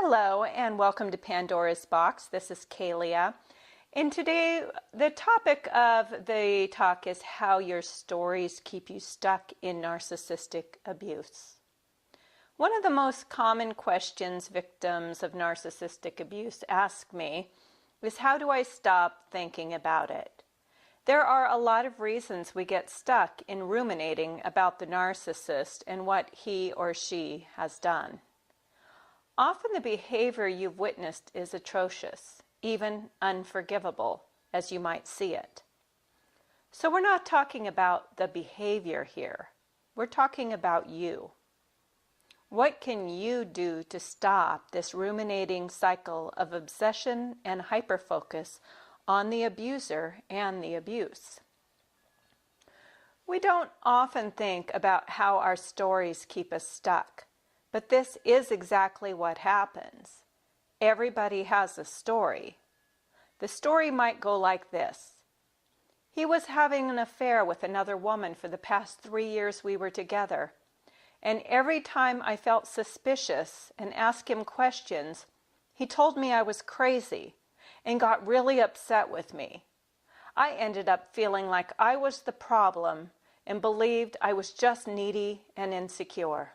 Hello and welcome to Pandora's Box. This is Kalia. And today the topic of the talk is how your stories keep you stuck in narcissistic abuse. One of the most common questions victims of narcissistic abuse ask me is, how do I stop thinking about it? There are a lot of reasons we get stuck in ruminating about the narcissist and what he or she has done. Often the behavior you've witnessed is atrocious, even unforgivable, as you might see it. So we're not talking about the behavior here. We're talking about you. What can you do to stop this ruminating cycle of obsession and hyperfocus on the abuser and the abuse? We don't often think about how our stories keep us stuck. But this is exactly what happens. Everybody has a story. The story might go like this. He was having an affair with another woman for the past 3 years we were together. And every time I felt suspicious and asked him questions, he told me I was crazy and got really upset with me. I ended up feeling like I was the problem and believed I was just needy and insecure.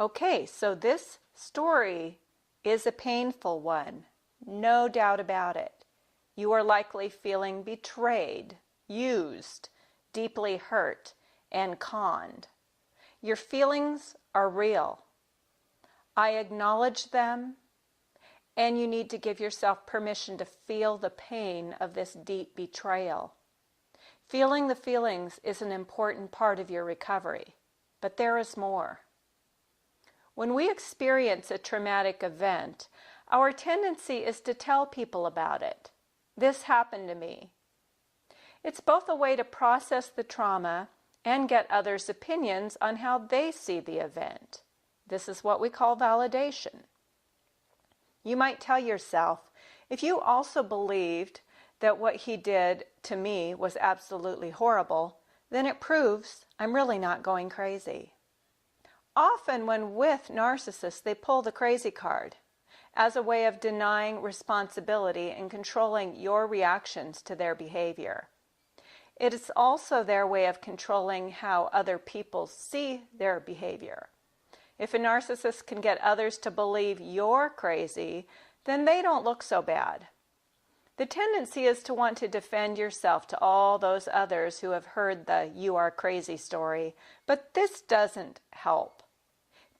Okay, so this story is a painful one, no doubt about it. You are likely feeling betrayed, used, deeply hurt, and conned. Your feelings are real. I acknowledge them, and you need to give yourself permission to feel the pain of this deep betrayal. Feeling the feelings is an important part of your recovery, but there is more. When we experience a traumatic event, our tendency is to tell people about it. This happened to me. It's both a way to process the trauma and get others' opinions on how they see the event. This is what we call validation. You might tell yourself, if you also believed that what he did to me was absolutely horrible, then it proves I'm really not going crazy. Often when with narcissists, they pull the crazy card as a way of denying responsibility and controlling your reactions to their behavior. It is also their way of controlling how other people see their behavior. If a narcissist can get others to believe you're crazy, then they don't look so bad. The tendency is to want to defend yourself to all those others who have heard the "you are crazy" story, but this doesn't help.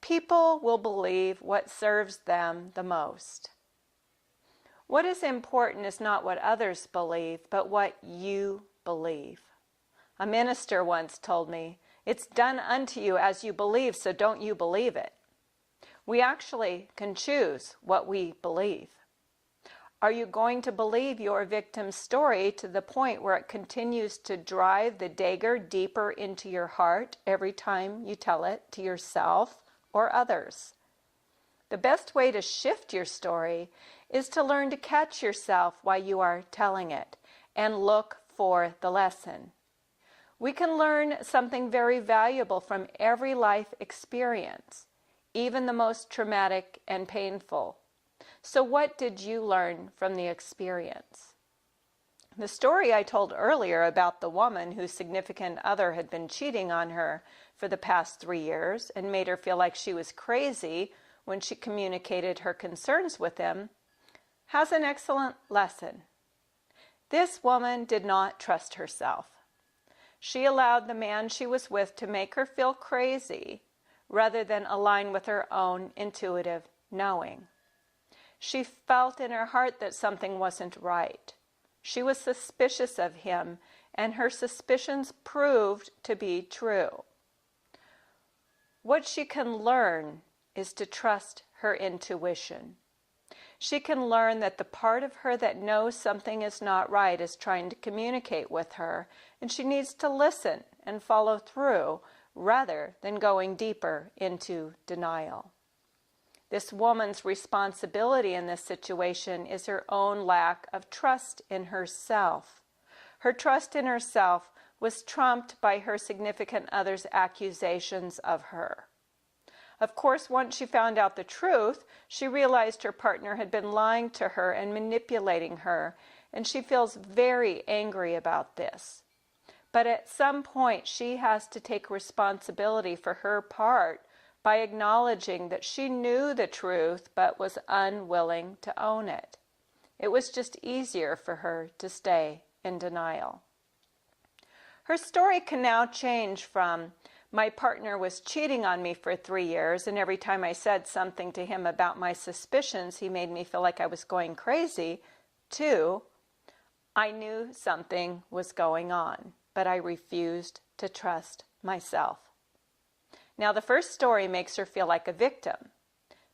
People will believe what serves them the most. What is important is not what others believe, but what you believe. A minister once told me, "It's done unto you as you believe, so don't you believe it." We actually can choose what we believe. Are you going to believe your victim's story to the point where it continues to drive the dagger deeper into your heart every time you tell it to yourself or others? The best way to shift your story is to learn to catch yourself while you are telling it and look for the lesson. We can learn something very valuable from every life experience, even the most traumatic and painful. So what did you learn from the experience? The story I told earlier about the woman whose significant other had been cheating on her for the past 3 years and made her feel like she was crazy when she communicated her concerns with him has an excellent lesson. This woman did not trust herself. She allowed the man she was with to make her feel crazy rather than align with her own intuitive knowing. She felt in her heart that something wasn't right. She was suspicious of him, and her suspicions proved to be true. What she can learn is to trust her intuition. She can learn that the part of her that knows something is not right is trying to communicate with her, and she needs to listen and follow through rather than going deeper into denial. This woman's responsibility in this situation is her own lack of trust in herself. Her trust in herself was trumped by her significant other's accusations of her. Of course, once she found out the truth, she realized her partner had been lying to her and manipulating her, and she feels very angry about this. But at some point, she has to take responsibility for her part by acknowledging that she knew the truth but was unwilling to own it. It was just easier for her to stay in denial. Her story can now change from, my partner was cheating on me for 3 years, and every time I said something to him about my suspicions, he made me feel like I was going crazy, to, I knew something was going on, but I refused to trust myself. Now, the first story makes her feel like a victim,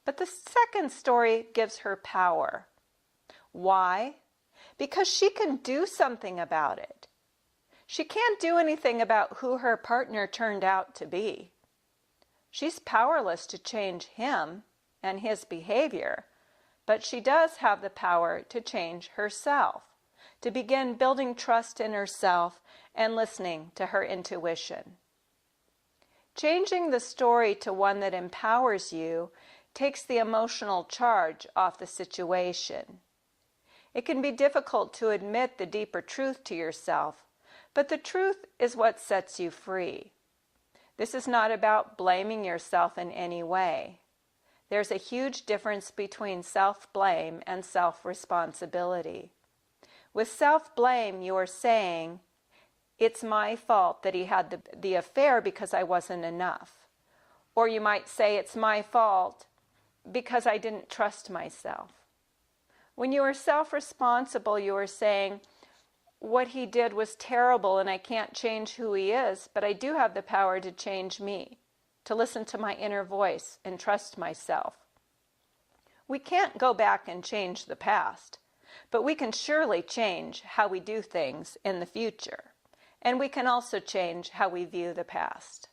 but the second story gives her power. Why? Because she can do something about it. She can't do anything about who her partner turned out to be. She's powerless to change him and his behavior, but she does have the power to change herself, to begin building trust in herself and listening to her intuition. Changing the story to one that empowers you takes the emotional charge off the situation. It can be difficult to admit the deeper truth to yourself, but the truth is what sets you free. This is not about blaming yourself in any way. There's a huge difference between self-blame and self-responsibility. With self-blame, you are saying, it's my fault that he had the affair because I wasn't enough. Or you might say, it's my fault because I didn't trust myself. When you are self-responsible, you are saying, what he did was terrible and I can't change who he is, but I do have the power to change me, to listen to my inner voice and trust myself. We can't go back and change the past, but we can surely change how we do things in the future. And we can also change how we view the past.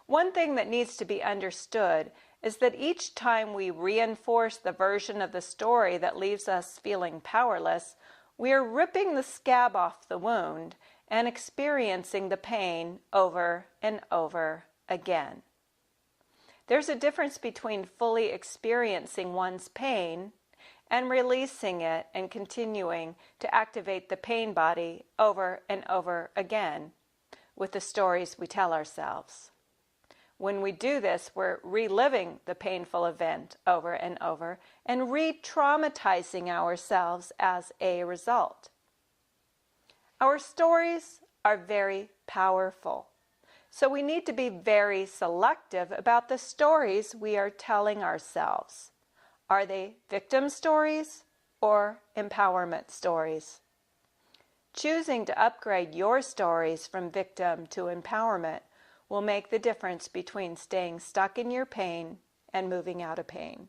One thing that needs to be understood is that each time we reinforce the version of the story that leaves us feeling powerless, we are ripping the scab off the wound and experiencing the pain over and over again. There's a difference between fully experiencing one's pain and releasing it and continuing to activate the pain body over and over again with the stories we tell ourselves. When we do this, we're reliving the painful event over and over and re-traumatizing ourselves as a result. Our stories are very powerful, so we need to be very selective about the stories we are telling ourselves. Are they victim stories or empowerment stories? Choosing to upgrade your stories from victim to empowerment will make the difference between staying stuck in your pain and moving out of pain.